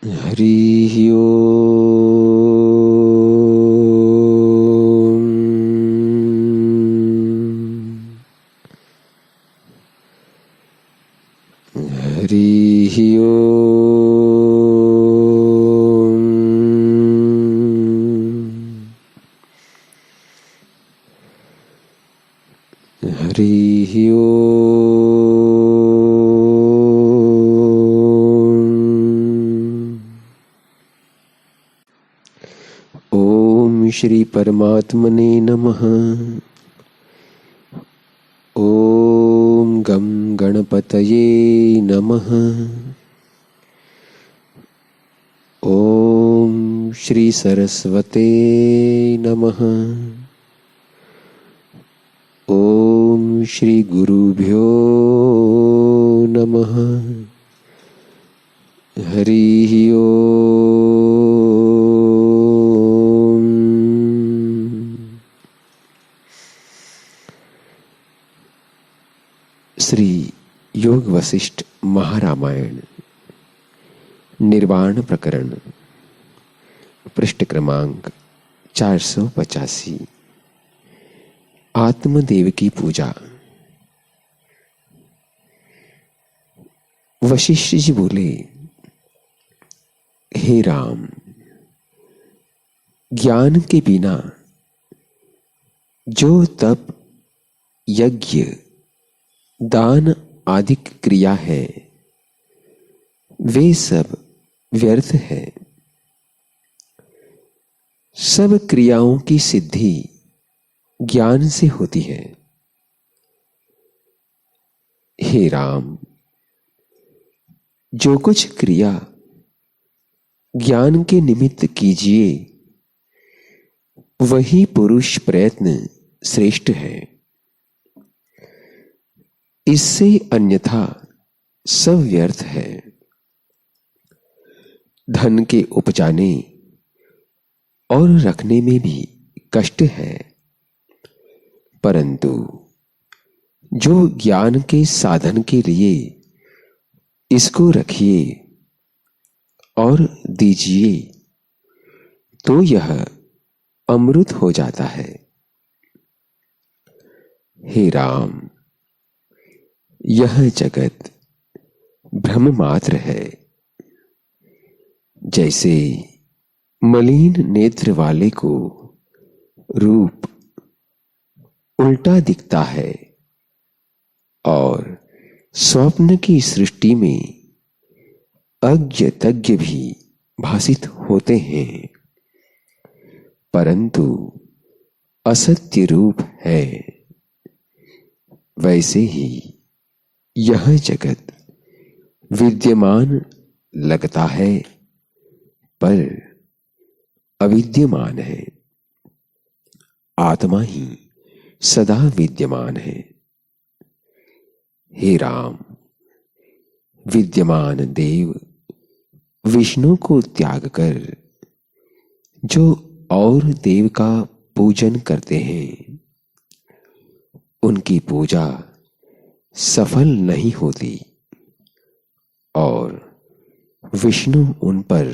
हरि ओम। हरि ओम। हरि ओम। श्री परमात्मने नमः। ओम गं गणपतये नमः। ओम श्री सरस्वते नमः। ओम श्री गुरुभ्यो नमः। हरि ओम। श्री योग वशिष्ठ महारामायण निर्वाण प्रकरण पृष्ठ क्रमांक 485। आत्मदेव की पूजा। वशिष्ठ जी बोले, हे राम, ज्ञान के बिना जो तप, यज्ञ, दान आदि क्रिया है वे सब व्यर्थ है। सब क्रियाओं की सिद्धि ज्ञान से होती है। हे राम, जो कुछ क्रिया ज्ञान के निमित्त कीजिए वही पुरुष प्रयत्न श्रेष्ठ है। इससे अन्यथा सब व्यर्थ है। धन के उपजाने और रखने में भी कष्ट है, परंतु जो ज्ञान के साधन के लिए इसको रखिए और दीजिए तो यह अमृत हो जाता है। हे राम, यह जगत भ्रम मात्र है। जैसे मलिन नेत्र वाले को रूप उल्टा दिखता है और स्वप्न की सृष्टि में अज्ञ तज्ञ भी भासित होते हैं, परंतु असत्य रूप है, वैसे ही यह जगत विद्यमान लगता है पर अविद्यमान है। आत्मा ही सदा विद्यमान है। हे राम, विद्यमान देव विष्णु को त्याग कर जो और देव का पूजन करते हैं उनकी पूजा सफल नहीं होती और विष्णु उन पर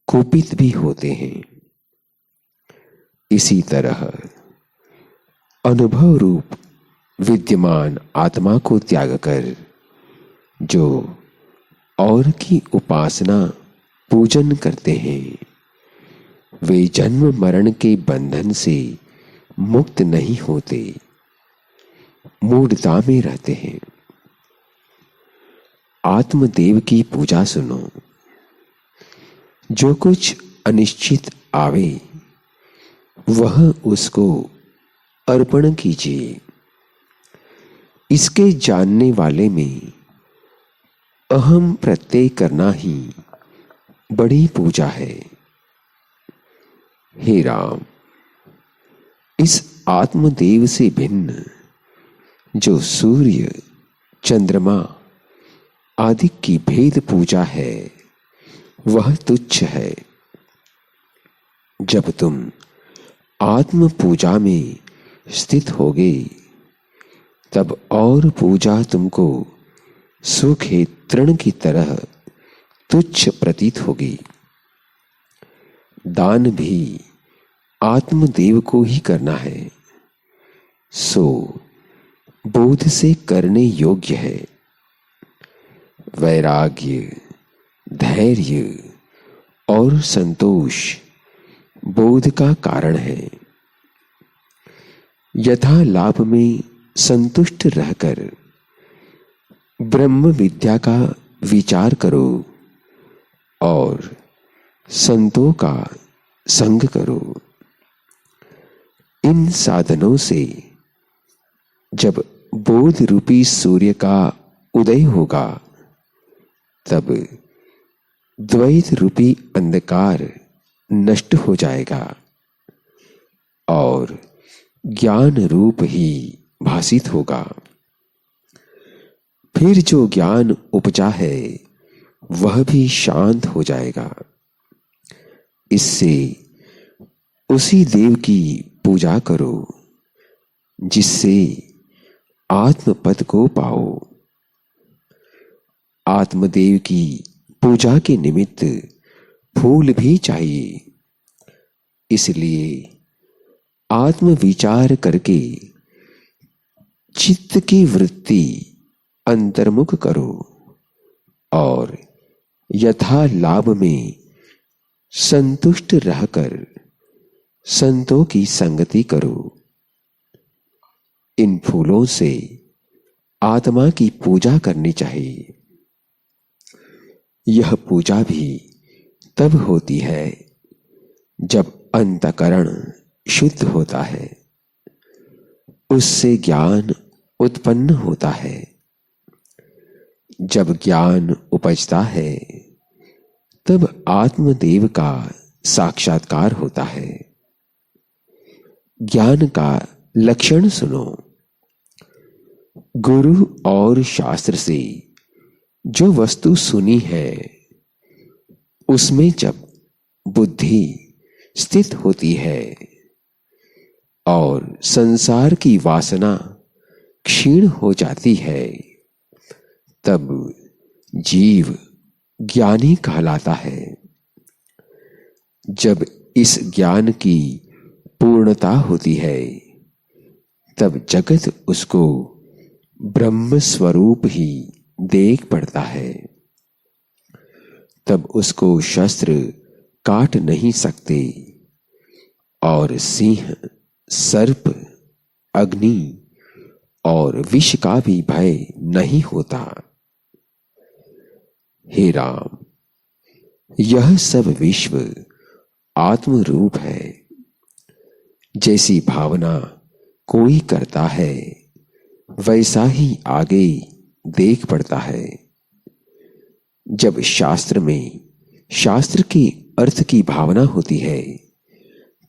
कुपित भी होते हैं। इसी तरह अनुभव रूप विद्यमान आत्मा को त्याग कर जो और की उपासना पूजन करते हैं वे जन्म मरण के बंधन से मुक्त नहीं होते, मूढ़ता में रहते हैं। आत्मदेव की पूजा सुनो। जो कुछ अनिश्चित आवे वह उसको अर्पण कीजिए। इसके जानने वाले में अहम प्रत्यय करना ही बड़ी पूजा है। हे राम, इस आत्मदेव से भिन्न जो सूर्य, चंद्रमा आदि की भेद पूजा है वह तुच्छ है। जब तुम आत्म पूजा में स्थित होगे तब और पूजा तुमको सूखे तृण की तरह तुच्छ प्रतीत होगी। दान भी आत्मदेव को ही करना है, सो बोध से करने योग्य है। वैराग्य, धैर्य और संतोष बोध का कारण है। यथा लाभ में संतुष्ट रहकर ब्रह्म विद्या का विचार करो और संतों का संग करो। इन साधनों से जब बोध रूपी सूर्य का उदय होगा, तब द्वैत रूपी अंधकार नष्ट हो जाएगा और ज्ञान रूप ही भासित होगा। फिर जो ज्ञान उपजा है वह भी शांत हो जाएगा। इससे उसी देव की पूजा करो जिससे आत्मपद को पाओ। आत्मदेव की पूजा के निमित्त फूल भी चाहिए, इसलिए आत्म विचार करके चित्त की वृत्ति अंतर्मुख करो और यथा लाभ में संतुष्ट रहकर संतों की संगति करो। इन फूलों से आत्मा की पूजा करनी चाहिए। यह पूजा भी तब होती है जब अंतःकरण शुद्ध होता है, उससे ज्ञान उत्पन्न होता है। जब ज्ञान उपजता है तब आत्मदेव का साक्षात्कार होता है। ज्ञान का लक्षण सुनो। गुरु और शास्त्र से जो वस्तु सुनी है उसमें जब बुद्धि स्थित होती है और संसार की वासना क्षीण हो जाती है, तब जीव ज्ञानी कहलाता है। जब इस ज्ञान की पूर्णता होती है तब जगत उसको ब्रह्म स्वरूप ही देख पड़ता है। तब उसको शस्त्र काट नहीं सकते और सिंह, सर्प, अग्नि और विष का भी भय नहीं होता। हे राम, यह सब विश्व आत्म रूप है। जैसी भावना कोई करता है वैसा ही आगे देख पड़ता है। जब शास्त्र में शास्त्र के अर्थ की भावना होती है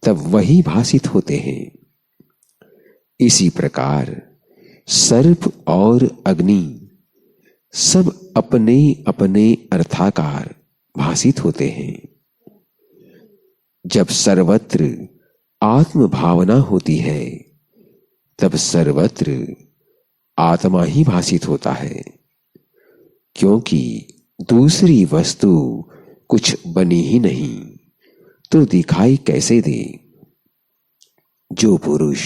तब वही भासित होते हैं। इसी प्रकार सर्प और अग्नि सब अपने अपने अर्थाकार भासित होते हैं। जब सर्वत्र आत्म भावना होती है तब सर्वत्र आत्मा ही भासित होता है, क्योंकि दूसरी वस्तु कुछ बनी ही नहीं तो दिखाई कैसे दे। जो पुरुष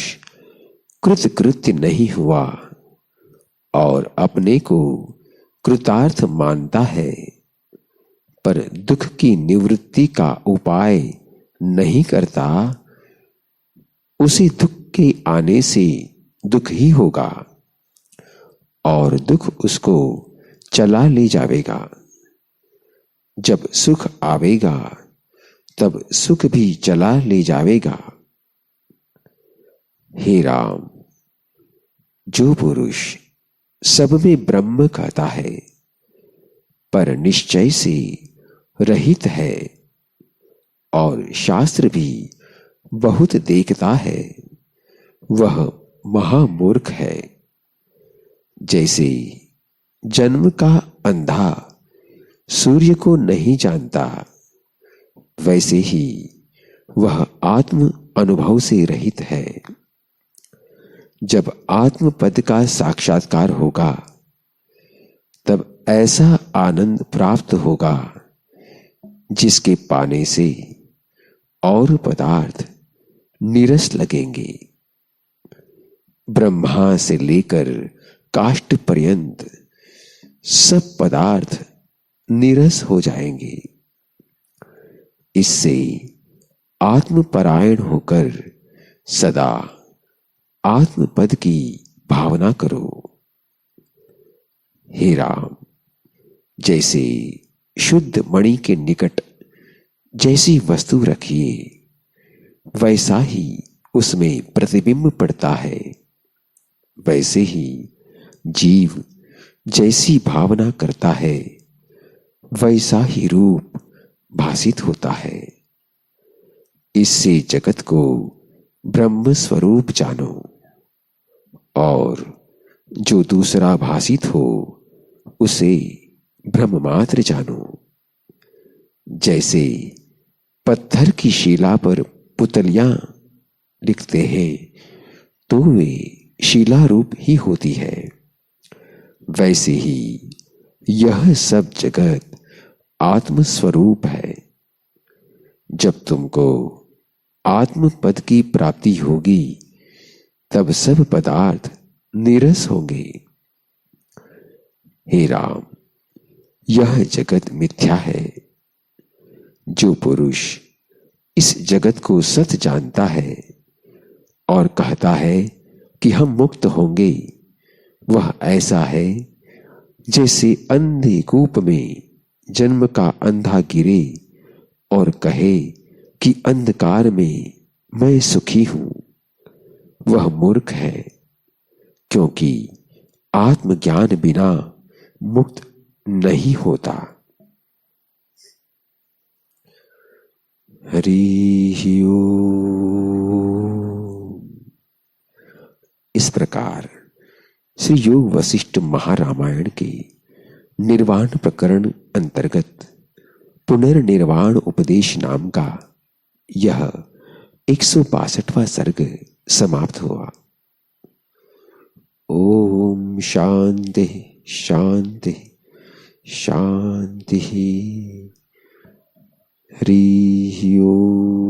कृतकृत्य नहीं हुआ और अपने को कृतार्थ मानता है पर दुख की निवृत्ति का उपाय नहीं करता, उसे दुख के आने से दुख ही होगा और दुख उसको चला ले जाएगा। जब सुख आवेगा तब सुख भी चला ले जाएगा। हे राम, जो पुरुष सब में ब्रह्म कहता है पर निश्चय से रहित है और शास्त्र भी बहुत देखता है, वह महामूर्ख है। जैसे जन्म का अंधा सूर्य को नहीं जानता, वैसे ही वह आत्म अनुभव से रहित है। जब आत्म पद का साक्षात्कार होगा तब ऐसा आनंद प्राप्त होगा जिसके पाने से और पदार्थ नीरस लगेंगे। ब्रह्मा से लेकर काष्ठ पर्यंत सब पदार्थ नीरस हो जाएंगे। इससे आत्मपरायण होकर सदा आत्मपद की भावना करो। हे राम, जैसे शुद्ध मणि के निकट जैसी वस्तु रखिए, वैसा ही उसमें प्रतिबिंब पड़ता है। वैसे ही जीव जैसी भावना करता है, वैसा ही रूप भासित होता है। इससे जगत को ब्रह्म स्वरूप जानो, और जो दूसरा भासित हो उसे ब्रह्म मात्र जानो। जैसे पत्थर की शिला पर पुतलियां लिखते हैं तो वे शिला रूप ही होती है, वैसे ही यह सब जगत आत्मस्वरूप है। जब तुमको आत्म पद की प्राप्ति होगी, तब सब पदार्थ नीरस होंगे। हे राम, यह जगत मिथ्या है। जो पुरुष इस जगत को सत जानता है और कहता है कि हम मुक्त होंगे, वह ऐसा है जैसे अंधे कूप में जन्म का अंधा गिरे और कहे कि अंधकार में मैं सुखी हूं। वह मूर्ख है, क्योंकि आत्मज्ञान बिना मुक्त नहीं होता। हरि ओम। इस प्रकार श्री योग वशिष्ठ महारामायण के निर्वाण प्रकरण अंतर्गत पुनर्निर्वाण उपदेश नाम का यह 162वां सर्ग समाप्त हुआ। ओम शांति शांति शांति। हरि ओम।